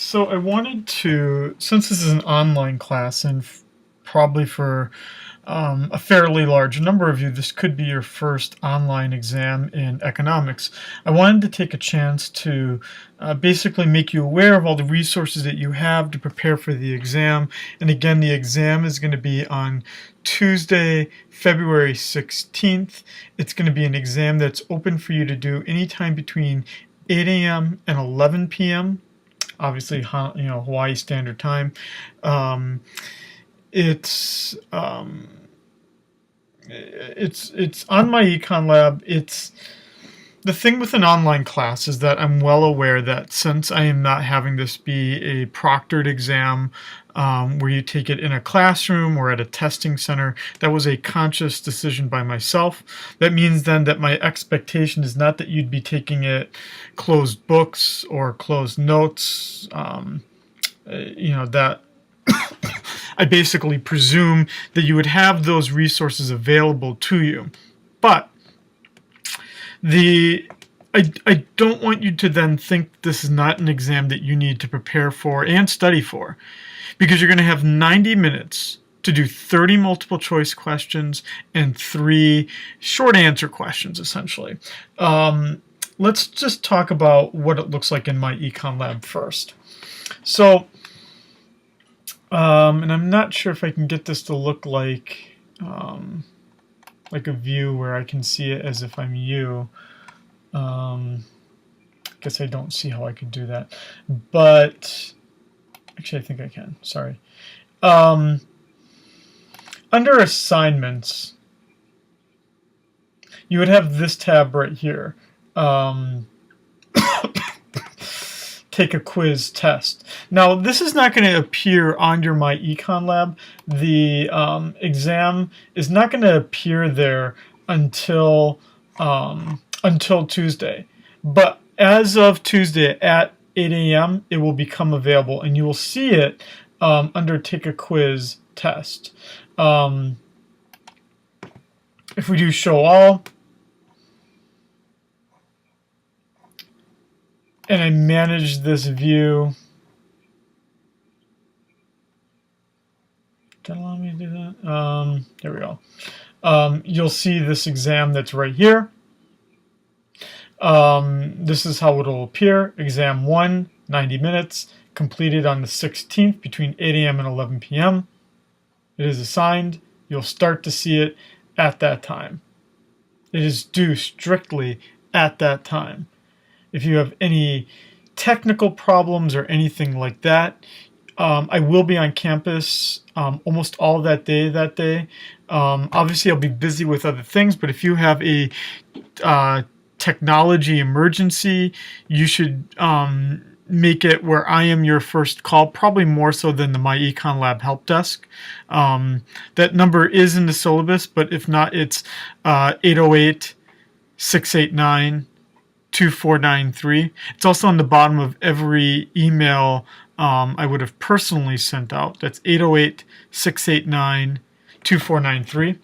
So I wanted to, since this is an online class and probably for a fairly large number of you, this could be your first online exam in economics. I wanted to take a chance to basically make you aware of all the resources that you have to prepare for the exam. And again, the exam is going to be on Tuesday, February 16th. It's going to be an exam that's open for you to do anytime between 8 a.m. and 11 p.m. Obviously, Hawaii Standard Time. It's on my Econ Lab. It's the thing with an online class is that I'm well aware that since I am not having this be a proctored exam where you take it in a classroom or at a testing center, that was a conscious decision by myself. That means then that my expectation is not that you'd be taking it closed books or closed notes, that I basically presume that you would have those resources available to you. But I don't want you to then think this is not an exam that you need to prepare for and study for, because you're going to have 90 minutes to do 30 multiple choice questions and 3 short answer questions, essentially. Let's just talk about what it looks like in my Econ Lab first. So, and I'm not sure if I can get this to look like a view where I can see it as if I'm you. Guess I don't see how I could do that, but actually I think I can. Sorry. Under assignments, you would have this tab right here. Take a quiz test. Now, this is not going to appear on your My Econ Lab. The exam is not going to appear there until Tuesday. But as of Tuesday at 8 a.m., it will become available, and you will see it under Take a Quiz Test. If we do Show All, and I manage this view, did it allow me to do that? There we go. You'll see this exam that's right here. This is how it'll appear. Exam 1, 90 minutes, completed on the 16th between 8 a.m. and 11 p.m. It is assigned. You'll start to see it at that time. It is due strictly at that time. If you have any technical problems or anything like that, I will be on campus almost all that day. Obviously, I'll be busy with other things, but if you have a technology emergency, you should make it where I am your first call, probably more so than the My Econ Lab help desk. That number is in the syllabus, but if not, it's 808-689-2493. It's also on the bottom of every email I would have personally sent out. That's 808-689-2493.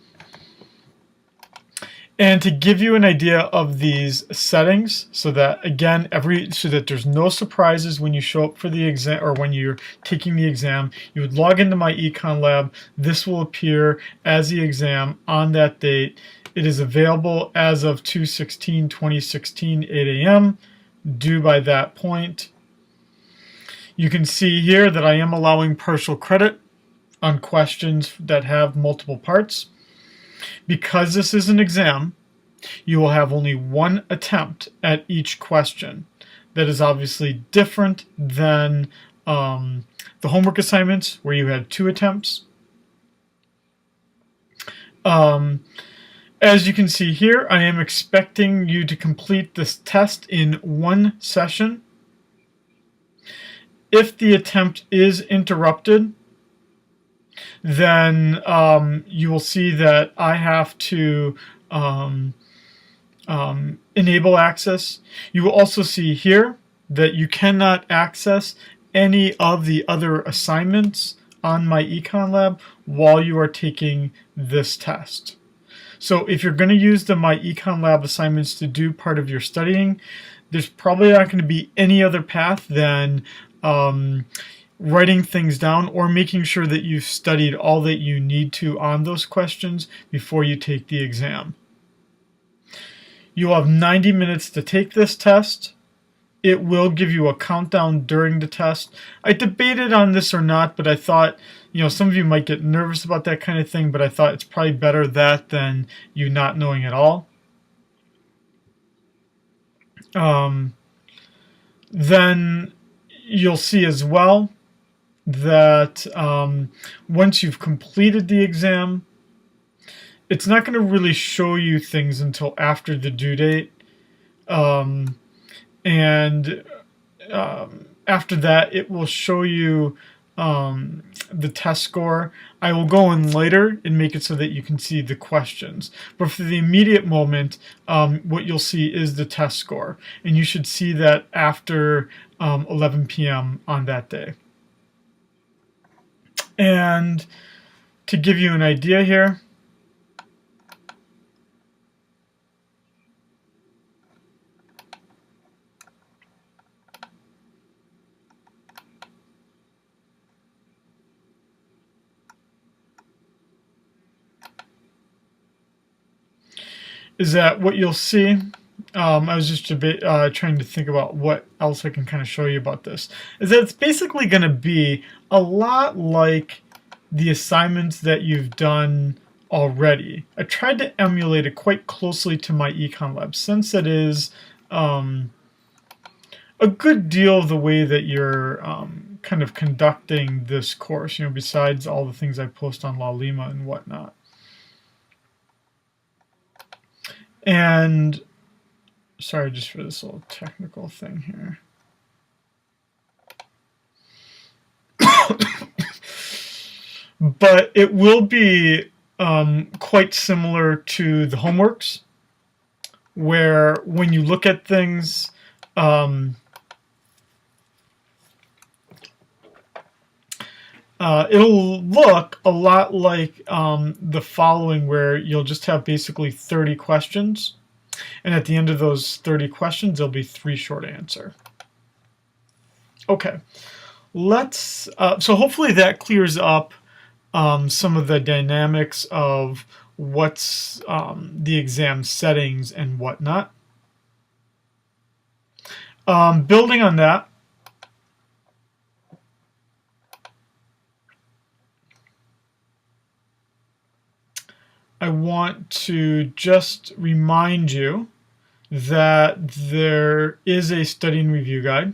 And to give you an idea of these settings, so that again, so that there's no surprises when you show up for the exam or when you're taking the exam, you would log into My Econ Lab. This will appear as the exam on that date. It is available as of 2/16/2016, 8 a.m., due by that point. You can see here that I am allowing partial credit on questions that have multiple parts. Because this is an exam, you will have only one attempt at each question. That is obviously different than the homework assignments where you had 2 attempts. As you can see here, I am expecting you to complete this test in 1 session. If the attempt is interrupted, then you will see that I have to enable access. You will also see here that you cannot access any of the other assignments on My Econ Lab while you are taking this test. So if you're going to use the My Econ Lab assignments to do part of your studying, there's probably not going to be any other path than writing things down or making sure that you've studied all that you need to on those questions before you take the exam. You'll have 90 minutes to take this test. It will give you a countdown during the test. I debated on this or not, but I thought, some of you might get nervous about that kind of thing, but I thought it's probably better that than you not knowing at all. Then you'll see as well that once you've completed the exam, it's not going to really show you things until after the due date. And after that, it will show you the test score. I will go in later and make it so that you can see the questions. But for the immediate moment, what you'll see is the test score. And you should see that after 11 p.m. on that day. And to give you an idea here, is that what you'll see, I was just a bit trying to think about what else I can kind of show you about this, is that it's basically going to be a lot like the assignments that you've done already. I tried to emulate it quite closely to my Econ Lab, since it is a good deal of the way that you're kind of conducting this course, besides all the things I post on laulima and whatnot. And sorry just for this little technical thing here. But it will be quite similar to the homeworks, where when you look at things, it'll look a lot like the following, where you'll just have basically 30 questions. And at the end of those 30 questions, there'll be 3 short answers. Okay, so hopefully that clears up some of the dynamics of what's the exam settings and whatnot. Building on that, I want to just remind you that there is a study and review guide.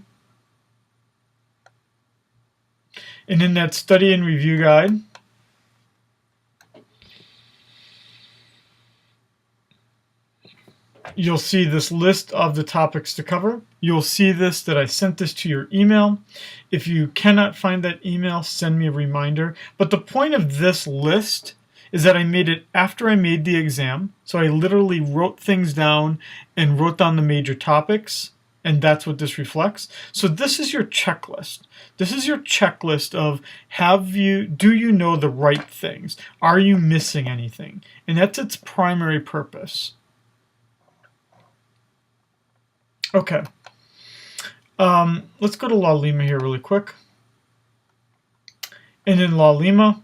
And in that study and review guide, you'll see this list of the topics to cover. You'll see that I sent this to your email. If you cannot find that email, send me a reminder. But the point of this list is that I made it after I made the exam. So I literally wrote things down and wrote down the major topics, and that's what this reflects. So this is your checklist. This is your checklist of do you know the right things? Are you missing anything? And that's its primary purpose. Okay. Let's go to laulima here really quick. And in laulima,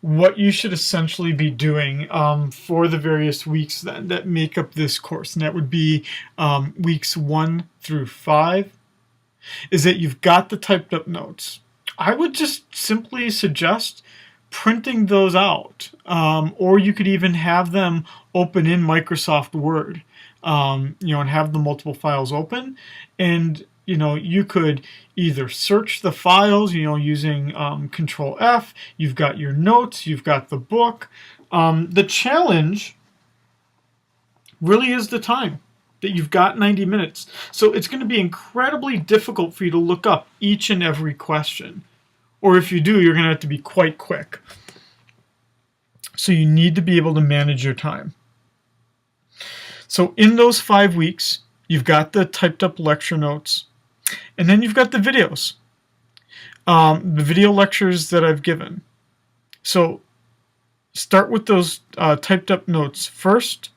what you should essentially be doing for the various weeks that make up this course, and that would be weeks 1 through 5, is that you've got the typed up notes. I would just simply suggest printing those out, or you could even have them open in Microsoft Word, and have the multiple files open, and you could either search the files, using Control F. You've got your notes, you've got the book. The challenge really is the time that you've got, 90 minutes. So it's going to be incredibly difficult for you to look up each and every question. Or if you do, you're going to have to be quite quick. So you need to be able to manage your time. So in those 5 weeks, you've got the typed up lecture notes, and then you've got the videos, the video lectures that I've given. So start with those typed up notes first,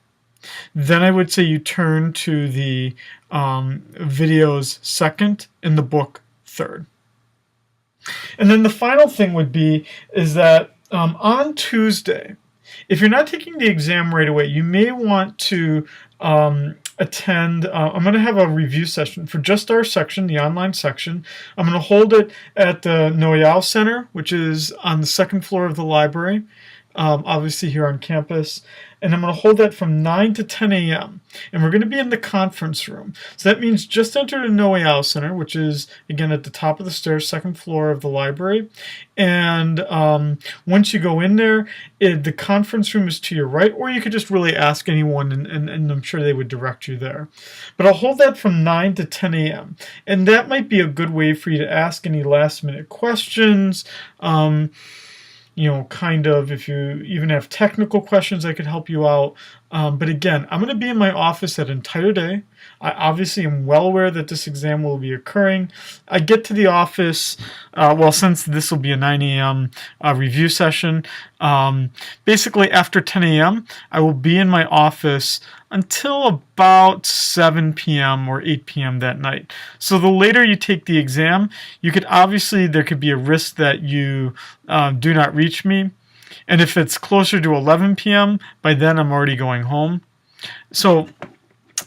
Then I would say you turn to the videos second and the book third. And then the final thing would be is that on Tuesday, if you're not taking the exam right away, you may want to attend. I'm going to have a review session for just our section, the online section. I'm going to hold it at the Noyal Center, which is on the second floor of the library, obviously here on campus. And I'm going to hold that from 9 to 10 a.m. And we're going to be in the conference room. So that means just enter the Noyal Center, which is, again, at the top of the stairs, second floor of the library. And once you go in there, the conference room is to your right, or you could just really ask anyone, and I'm sure they would direct you there. But I'll hold that from 9 to 10 a.m. And that might be a good way for you to ask any last-minute questions. Kind of, if you even have technical questions, I could help you out. But again, I'm going to be in my office that entire day. I obviously am well aware that this exam will be occurring. I get to the office, since this will be a 9 a.m. Review session, basically after 10 a.m., I will be in my office until about 7 p.m. or 8 p.m. that night. So the later you take the exam, there could be a risk that you do not reach me. And if it's closer to 11 p.m., by then I'm already going home. So,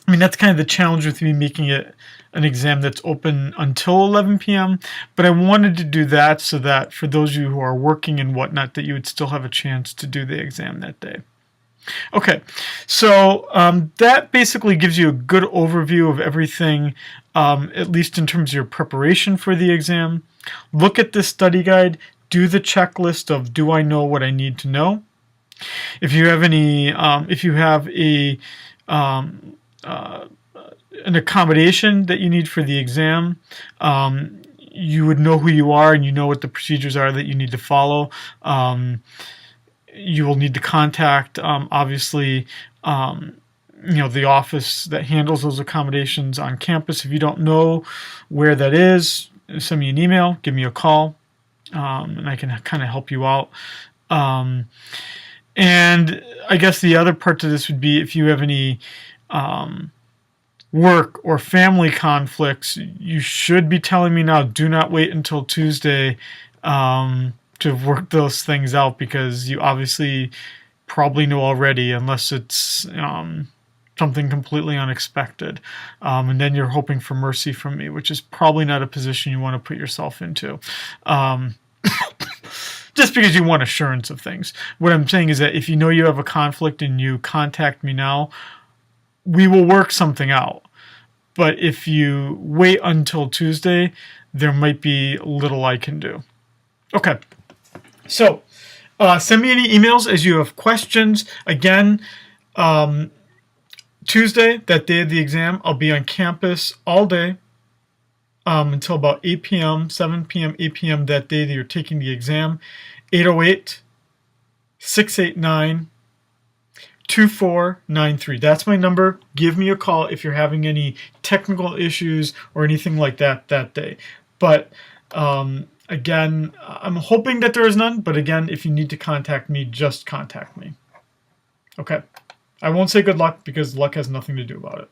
that's kind of the challenge with me making it an exam that's open until 11 p.m. But I wanted to do that so that for those of you who are working and whatnot, that you would still have a chance to do the exam that day. Okay, so that basically gives you a good overview of everything, at least in terms of your preparation for the exam. Look at this study guide. Do the checklist of, do I know what I need to know? If you have an accommodation that you need for the exam, you would know who you are and you know what the procedures are that you need to follow. You will need to contact, obviously, the office that handles those accommodations on campus. If you don't know where that is, send me an email, give me a call. And I can kind of help you out. And I guess the other part to this would be if you have any work or family conflicts, you should be telling me now. Do not wait until Tuesday to work those things out, because you obviously probably know already, unless it's something completely unexpected. And then you're hoping for mercy from me, which is probably not a position you want to put yourself into. Just because you want assurance of things. What I'm saying is that if you know you have a conflict and you contact me now, we will work something out. But if you wait until Tuesday, there might be little I can do. Okay. So, send me any emails as you have questions. Again, Tuesday, that day of the exam, I'll be on campus all day until about 8 p.m., 7 p.m., 8 p.m. that day that you're taking the exam. 808-689-2493. That's my number. Give me a call if you're having any technical issues or anything like that day. But again, I'm hoping that there is none. But again, if you need to contact me, just contact me. Okay. I won't say good luck, because luck has nothing to do about it.